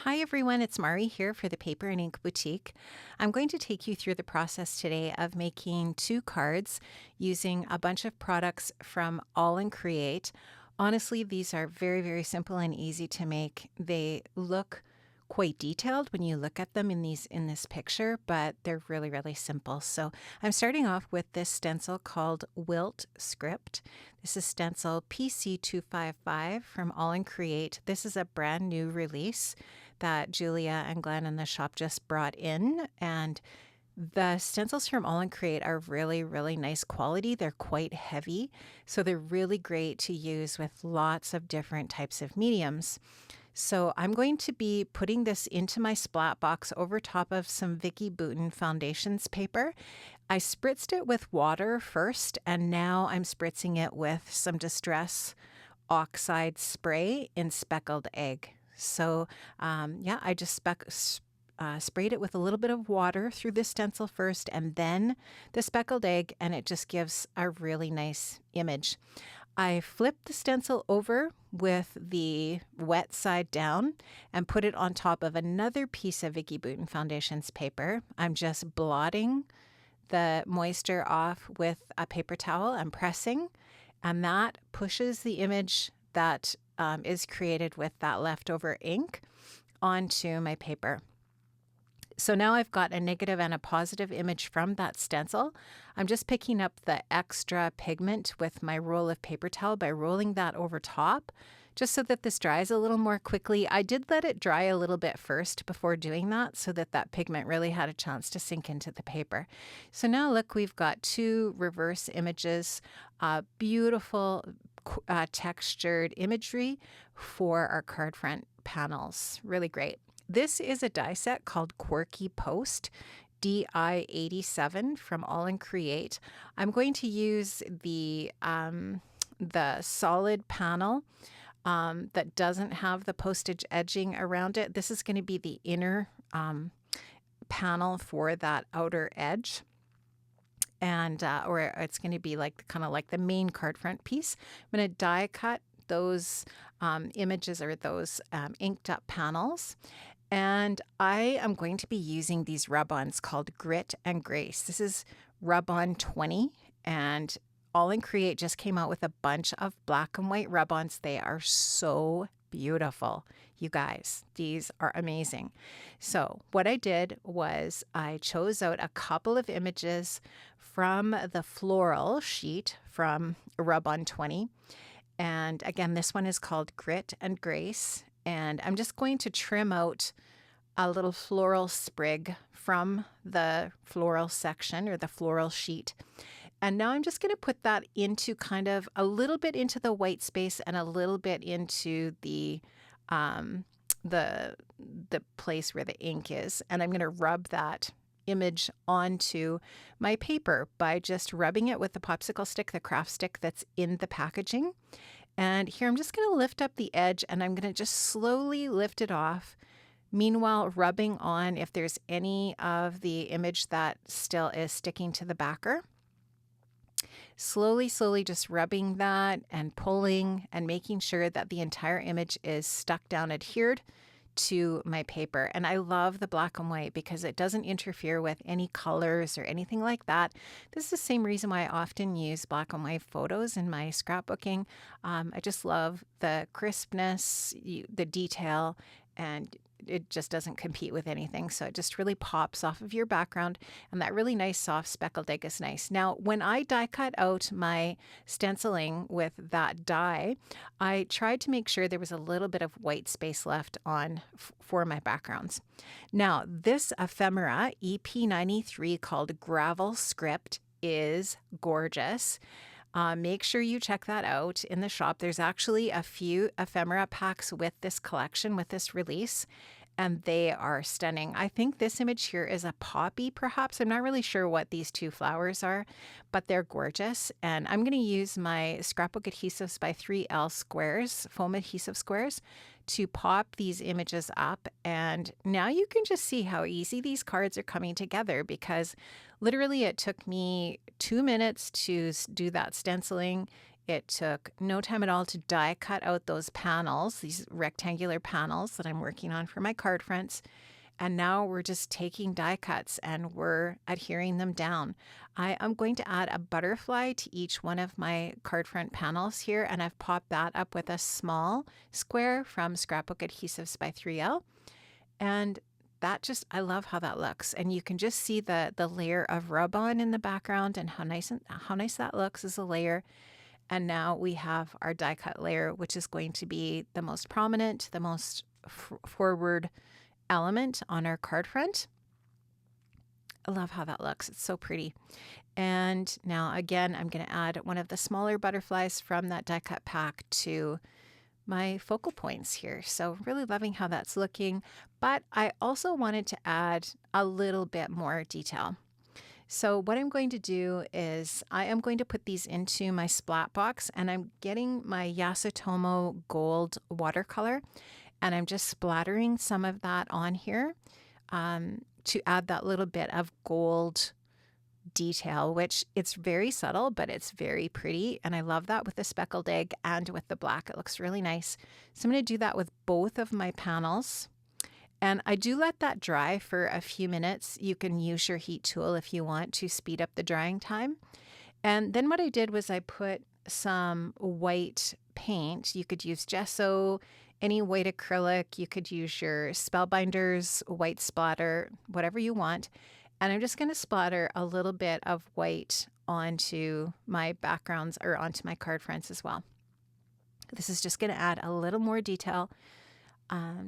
Hi everyone, it's Mari here for the Paper and Ink Boutique. I'm going to take you through the process today of making 2 cards using a bunch of products from All & Create. Honestly, these are very simple and easy to make. They look quite detailed when you look at them in this picture, but they're really simple. So I'm starting off with this stencil called WILT script. This is stencil PC255 from All & Create. This is a brand new release that Julia and Glenn in the shop just brought in, and the stencils from All & Create are really nice quality. They're quite heavy, so they're really great to use with lots of different types of mediums. So I'm going to be putting this into my splat box over top of some VICKI BOUTIN foundations paper. I spritzed it with water first, and now I'm spritzing it with some Distress Oxide spray in Speckled Egg. So yeah, I just sprayed it with a little bit of water through the stencil first and then the Speckled Egg, and it just gives a really nice image. I flipped the stencil over with the wet side down and put it on top of another piece of VICKI BOUTIN foundations paper. I'm just blotting the moisture off with a paper towel and pressing, and that pushes the image that is created with that leftover ink onto my paper. So now I've got a negative and a positive image from that stencil. I'm just picking up the extra pigment with my roll of paper towel by rolling that over top, just so that this dries a little more quickly. I did let it dry a little bit first before doing that so that that pigment really had a chance to sink into the paper. So now look, we've got 2 reverse images, beautiful textured imagery for our card front panels. Really great. This is a die set called QUIRKY Post DI87 from All & Create. I'm going to use the solid panel that doesn't have the postage edging around it. This is going to be the inner panel for that outer edge. And or it's going to be like kind of like the main card front piece. I'm going to die cut those images or those inked up panels. And I am going to be using these rub-ons called Grit and Grace. This is rub-on 20, and All & Create just came out with a bunch of black and white rub-ons. They are so beautiful, you guys. These are amazing. So what I did was I chose out a couple of images from the floral sheet from rub-on 20. And again, this one is called Grit and Grace. And I'm just going to trim out a little floral sprig from the floral section or the floral sheet. And now I'm just going to put that into kind of a little bit into the white space and a little bit into the place where the ink is. And I'm going to rub that image onto my paper by just rubbing it with the popsicle stick, the craft stick that's in the packaging. And here I'm just going to lift up the edge, and I'm going to just slowly lift it off. Meanwhile, rubbing on if there's any of the image that still is sticking to the backer. Slowly just rubbing that and pulling and making sure that the entire image is stuck down, adhered to my paper. And I love the black and white because it doesn't interfere with any colors or anything like that. This is the same reason why I often use black and white photos in my scrapbooking. I just love the crispness, the detail, and it just doesn't compete with anything. So it just really pops off of your background, and that really nice soft speckled egg is nice. Now, when I die cut out my stenciling with that die, I tried to make sure there was a little bit of white space left on for my backgrounds. Now, this ephemera EP93 called Gravel Script is gorgeous. Make sure you check that out in the shop. There's actually a few ephemera packs with this collection, with this release, and they are stunning. I think this image here is a poppy, perhaps. I'm not really sure what these 2 flowers are, but they're gorgeous. And I'm going to use my Scrapbook Adhesives by 3L squares, foam adhesive squares, to pop these images up. And now you can just see how easy these cards are coming together, because literally it took me 2 minutes to do that stenciling It took no time at all to die cut out those panels, these rectangular panels that I'm working on for my card fronts. And now we're just taking die cuts and we're adhering them down. I am going to add a butterfly to each one of my card front panels here, and I've popped that up with a small square from Scrapbook Adhesives by 3L. And that just, I love how that looks. And you can just see the layer of rub-on in the background and how nice that looks as a layer. And now we have our die cut layer, which is going to be the most prominent, the most forward element on our card front. I love how that looks. It's so pretty. And now again, I'm going to add one of the smaller butterflies from that die cut pack to my focal points here. So really loving how that's looking, but I also wanted to add a little bit more detail. So what I'm going to do is I am going to put these into my splat box, and I'm getting my YASUTOMO gold watercolor, and I'm just splattering some of that on here to add that little bit of gold detail, which it's very subtle, but it's very pretty. And I love that with the speckled egg and with the black. It looks really nice. So I'm going to do that with both of my panels. And I do let that dry for a few minutes. You can use your heat tool if you want to speed up the drying time. And then what I did was I put some white paint. You could use gesso, any white acrylic. You could use your Spellbinders white splatter, whatever you want. And I'm just going to splatter a little bit of white onto my backgrounds or onto my card fronts as well. This is just going to add a little more detail,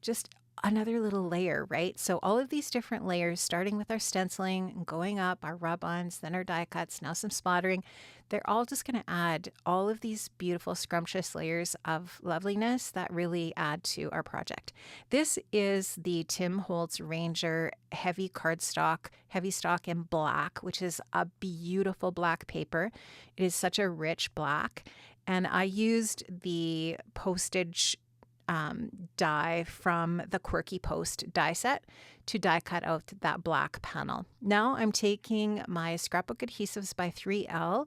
just another little layer, right? So all of these different layers, starting with our stenciling and going up, our rub-ons, then our die cuts, now some splattering, they're all just going to add all of these beautiful scrumptious layers of loveliness that really add to our project. This is the Tim Holtz Ranger heavy cardstock, heavy stock in black, which is a beautiful black paper. It is such a rich black. And I used the postage die from the QUIRKY Post die set to die cut out that black panel. Now I'm taking my Scrapbook Adhesives by 3L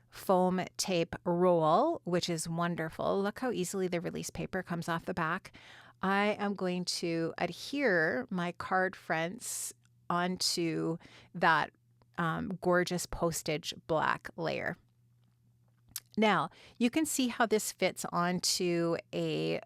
foam tape roll, which is wonderful. Look how easily the release paper comes off the back. I am going to adhere my card fronts onto that gorgeous postage black layer. Now you can see how this fits onto a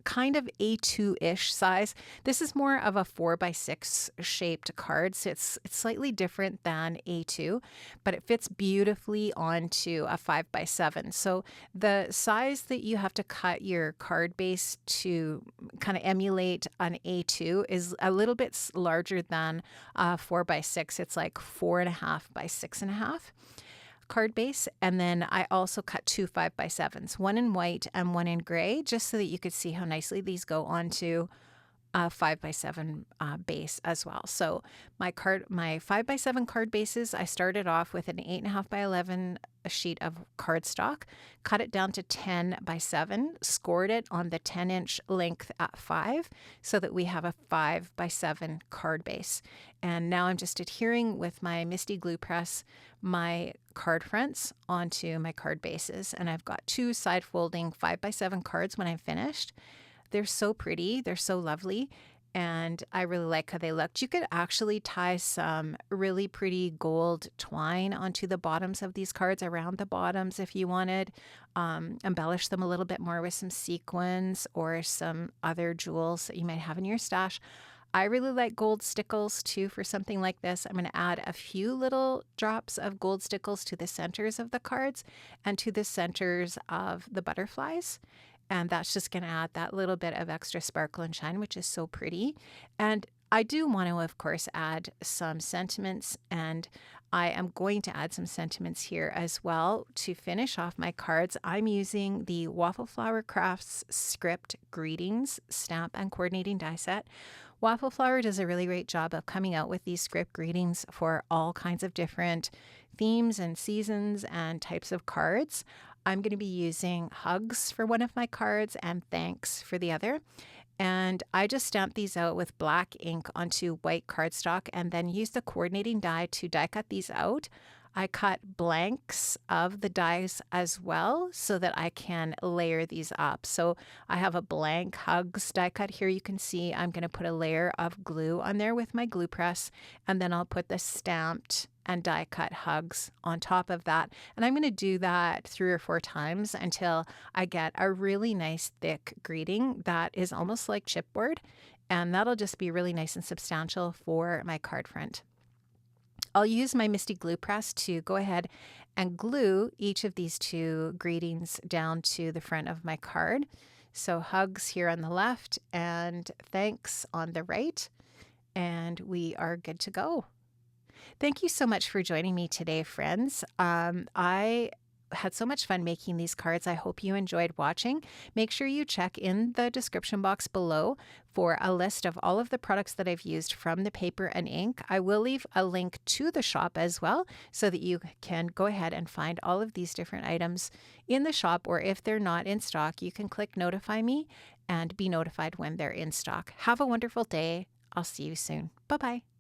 kind of A2-ish size. This is more of a 4x6 shaped card, so it's slightly different than A2, but it fits beautifully onto a 5x7. So the size that you have to cut your card base to kind of emulate an A2 is a little bit larger than a 4x6. It's like 4.5 by 6.5. Card base. And then I also cut two 5x7s, one in white and one in gray, just so that you could see how nicely these go onto a 5x7 base as well. So my 5x7 card bases, I started off with an 8.5 by 11 sheet of cardstock, cut it down to 10 by 7, scored it on the 10-inch length at 5, so that we have a 5x7 card base. And now I'm just adhering with my MISTI glue press my card fronts onto my card bases. And I've got two side folding 5x7 cards when I'm finished. They're so pretty. They're so lovely. And I really like how they looked. You could actually tie some really pretty gold twine onto the bottoms of these cards, around the bottoms if you wanted. Embellish them a little bit more with some sequins or some other jewels that you might have in your stash. I really like gold stickles too for something like this. I'm going to add a few little drops of gold stickles to the centers of the cards and to the centers of the butterflies. And that's just going to add that little bit of extra sparkle and shine, which is so pretty. And I do want to, of course, add some sentiments, and I am going to add some sentiments here as well to finish off my cards. I'm using the Waffle Flower Crafts Script Greetings Stamp and Coordinating Die Set. Waffle Flower does a really great job of coming out with these script greetings for all kinds of different themes and seasons and types of cards. I'm going to be using hugs for one of my cards and thanks for the other. And I just stamped these out with black ink onto white cardstock and then used the coordinating die to die cut these out. I cut blanks of the dies as well so that I can layer these up. So I have a blank Hugs die cut here. You can see I'm going to put a layer of glue on there with my glue press, and then I'll put the stamped and die cut Hugs on top of that. And I'm going to do that 3 or 4 times until I get a really nice thick greeting that is almost like chipboard. And that'll just be really nice and substantial for my card front. I'll use my MISTI glue press to go ahead and glue each of these 2 greetings down to the front of my card. So Hugs here on the left and thanks on the right, and we are good to go. Thank you so much for joining me today, friends. I had so much fun making these cards. I hope you enjoyed watching. Make sure you check in the description box below for a list of all of the products that I've used from the paper and ink. I will leave a link to the shop as well so that you can go ahead and find all of these different items in the shop, or if they're not in stock, you can click notify me and be notified when they're in stock. Have a wonderful day. I'll see you soon. Bye-bye.